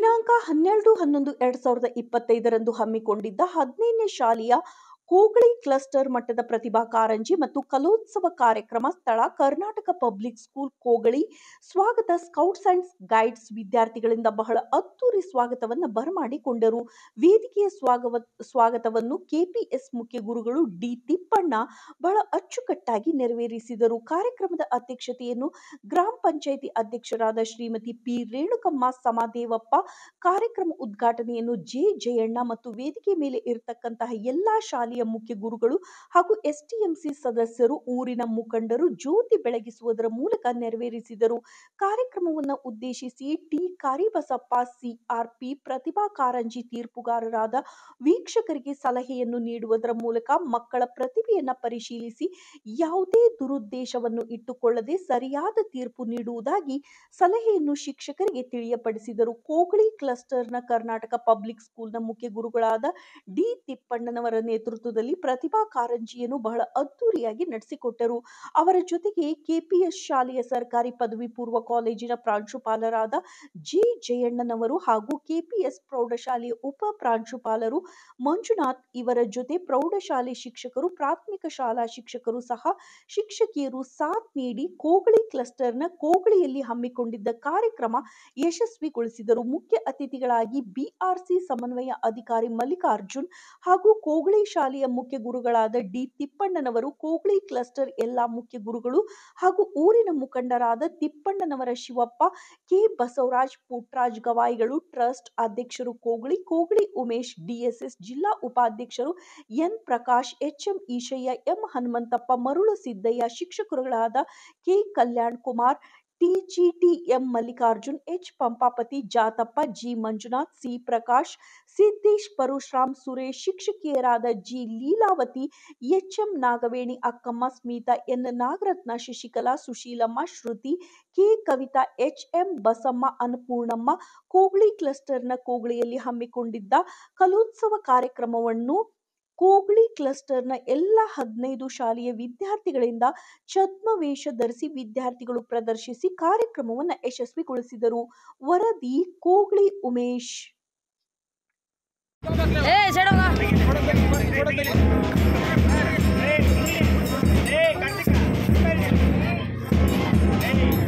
ದಿನಾಂಕ 12-11-2025 ಹಮ್ಮಿಕೊಂಡಿದ್ದ 15ನೇ ಶಾಲೆಯ ಕೋಗಳಿ ಕ್ಲಸ್ಟರ್ ಮಟ್ಟದ ಪ್ರತಿಭಾ ಕಾರಂಜಿ ಮತ್ತು ಕಲೋತ್ಸವ ಕಾರ್ಯಕ್ರಮ ಸ್ಥಳ ಕರ್ನಾಟಕ ಪಬ್ಲಿಕ್ ಸ್ಕೂಲ್ ಕೋಗಳಿ. ಸ್ವಾಗತ ಸ್ಕೌಟ್ಸ್ ಅಂಡ್ ಗೈಡ್ಸ್ ವಿದ್ಯಾರ್ಥಿಗಳಿಂದ ಬಹಳ ಅದ್ದೂರಿ ಸ್ವಾಗತವನ್ನು ಬರಮಾಡಿಕೊಂಡರು. ವೇದಿಕೆಯ ಸ್ವಾಗತವನ್ನು ಕೆಪಿಎಸ್ ಮುಖ್ಯ ಗುರುಗಳು ಡಿ ತಿಪ್ಪಣ್ಣ ಬಹಳ ಅಚ್ಚುಕಟ್ಟಾಗಿ ನೆರವೇರಿಸಿದರು. ಕಾರ್ಯಕ್ರಮದ ಅಧ್ಯಕ್ಷತೆಯನ್ನು ಗ್ರಾಮ ಪಂಚಾಯಿತಿ ಅಧ್ಯಕ್ಷರಾದ ಶ್ರೀಮತಿ ಪಿ ರೇಣುಕಮ್ಮ ಸಮಾದೇವಪ್ಪ, ಕಾರ್ಯಕ್ರಮ ಉದ್ಘಾಟನೆಯನ್ನು ಜೆ ಜಯಣ್ಣ ಮತ್ತು ವೇದಿಕೆ ಮೇಲೆ ಇರತಕ್ಕಂತಹ ಎಲ್ಲಾ ಶಾಲೆಯ ಮುಖ್ಯ ಗುರುಗಳು ಹಾಗೂ ಎಸ್ಟಿಎಂಸಿ ಸದಸ್ಯರು, ಊರಿನ ಮುಖಂಡರು ಜ್ಯೋತಿ ಬೆಳಗಿಸುವುದರ ಮೂಲಕ ನೆರವೇರಿಸಿದರು. ಕಾರ್ಯಕ್ರಮವನ್ನು ಉದ್ದೇಶಿಸಿ ಟಿ ಕಾರಿಬಸಪ್ಪ ಸಿಆರ್ಪಿ ಪ್ರತಿಭಾ ಕಾರಂಜಿ ತೀರ್ಪುಗಾರರಾದ ವೀಕ್ಷಕರಿಗೆ ಸಲಹೆಯನ್ನು ನೀಡುವುದರ ಮೂಲಕ ಮಕ್ಕಳ ಪ್ರತಿಭೆಯನ್ನು ಪರಿಶೀಲಿಸಿ ಯಾವುದೇ ದುರುದ್ದೇಶವನ್ನು ಇಟ್ಟುಕೊಳ್ಳದೆ ಸರಿಯಾದ ತೀರ್ಪು ನೀಡುವುದಾಗಿ ಸಲಹೆಯನ್ನು ಶಿಕ್ಷಕರಿಗೆ ತಿಳಿಯಪಡಿಸಿದರು. ಕೋಗಳಿ ಕ್ಲಸ್ಟರ್ನ ಕರ್ನಾಟಕ ಪಬ್ಲಿಕ್ ಸ್ಕೂಲ್ನ ಮುಖ್ಯ ಗುರುಗಳಾದ ಡಿ ತಿಪ್ಪಣ್ಣನವರ ನೇತೃತ್ವದಲ್ಲಿ ಪ್ರತಿಭಾ ಕಾರಂಜಿಯನ್ನು ಬಹಳ ಅದ್ದೂರಿಯಾಗಿ ನಡೆಸಿಕೊಟ್ಟರು. ಅವರ ಜೊತೆಗೆ ಕೆಪಿಎಸ್ ಶಾಲೆಯ ಸರ್ಕಾರಿ ಪದವಿ ಪೂರ್ವ ಕಾಲೇಜಿನ ಪ್ರಾಂಶುಪಾಲರಾದ ಜೆ ಜಯಣ್ಣನವರು ಹಾಗೂ ಕೆಪಿಎಸ್ ಪ್ರೌಢಶಾಲೆಯ ಉಪ ಪ್ರಾಂಶುಪಾಲರು ಮಂಜುನಾಥ್ ಇವರ ಜೊತೆ ಪ್ರೌಢಶಾಲೆ ಶಿಕ್ಷಕರು, ಪ್ರಾಥಮಿಕ ಶಾಲಾ ಶಿಕ್ಷಕರು ಸಹ ಶಿಕ್ಷಕಿಯರು ಸಾಥ್ ನೀಡಿ ಕೋಗಳಿ ಕ್ಲಸ್ಟರ್ನ ಕೋಗಳಿಯಲ್ಲಿ ಹಮ್ಮಿಕೊಂಡಿದ್ದ ಕಾರ್ಯಕ್ರಮ ಯಶಸ್ವಿಗೊಳಿಸಿದರು. ಮುಖ್ಯ ಅತಿಥಿಗಳಾಗಿ ಬಿಆರ್ಸಿ ಸಮನ್ವಯ ಅಧಿಕಾರಿ ಮಲ್ಲಿಕಾರ್ಜುನ್ ಹಾಗೂ ಕೋಗಳಿ ಶಾಲೆಯ ಮುಖ್ಯ ಗುರುಗಳಾದ ಡಿ ತಿಪ್ಪಣ್ಣನವರು, ಕೋಗಳಿ ಕ್ಲಸ್ಟರ್ ಎಲ್ಲಾ ಮುಖ್ಯ ಗುರುಗಳು ಹಾಗೂ ಊರಿನ ಮುಖಂಡರಾದ ತಿಪ್ಪಣ್ಣನವರ ಶಿವಪ್ಪ, ಕೆ ಬಸವರಾಜ್, ಪುಟ್ಟರಾಜ್ ಗವಾಯಿಗಳು, ಟ್ರಸ್ಟ್ ಅಧ್ಯಕ್ಷರು ಕೋಗಳಿ ಉಮೇಶ್, ಡಿಎಸ್ಎಸ್ ಜಿಲ್ಲಾ ಉಪಾಧ್ಯಕ್ಷರು N Prakash, HM Eshayya, M Hanumanthappa, Marulu Siddayya, ಶಿಕ್ಷಕರುಗಳಾದ K Kalyan Kumar, TGT M Mallikarjun, H Pampapathi, Jathappa, G Manjunath, C Prakash, Siddesh, Parashuram, Suresh, ಶಿಕ್ಷಕಿಯರಾದ G Leelavathi, HM Nagaveni, Akkamma, Smitha, N Nagarathna, Shashikala, Sushilamma, Shruthi, K Kavitha, HM Basamma, Annapurnamma. Kogali ಕ್ಲಸ್ಟರ್ನ ಕೋಗಳಿಯಲ್ಲಿ ಹಮ್ಮಿಕೊಂಡಿದ್ದ ಕಲೋತ್ಸವ ಕಾರ್ಯಕ್ರಮವನ್ನು ಕೋಗಳಿ ಕ್ಲಸ್ಟರ್ನ ಎಲ್ಲ 15 ಶಾಲೆಯ ವಿದ್ಯಾರ್ಥಿಗಳಿಂದ ಛದ್ಮವೇಷ ಧರಿಸಿ ವಿದ್ಯಾರ್ಥಿಗಳು ಪ್ರದರ್ಶಿಸಿ ಕಾರ್ಯಕ್ರಮವನ್ನು ಯಶಸ್ವಿಗೊಳಿಸಿದರು. ವರದಿ ಕೋಗಳಿ ಉಮೇಶ್. Hey!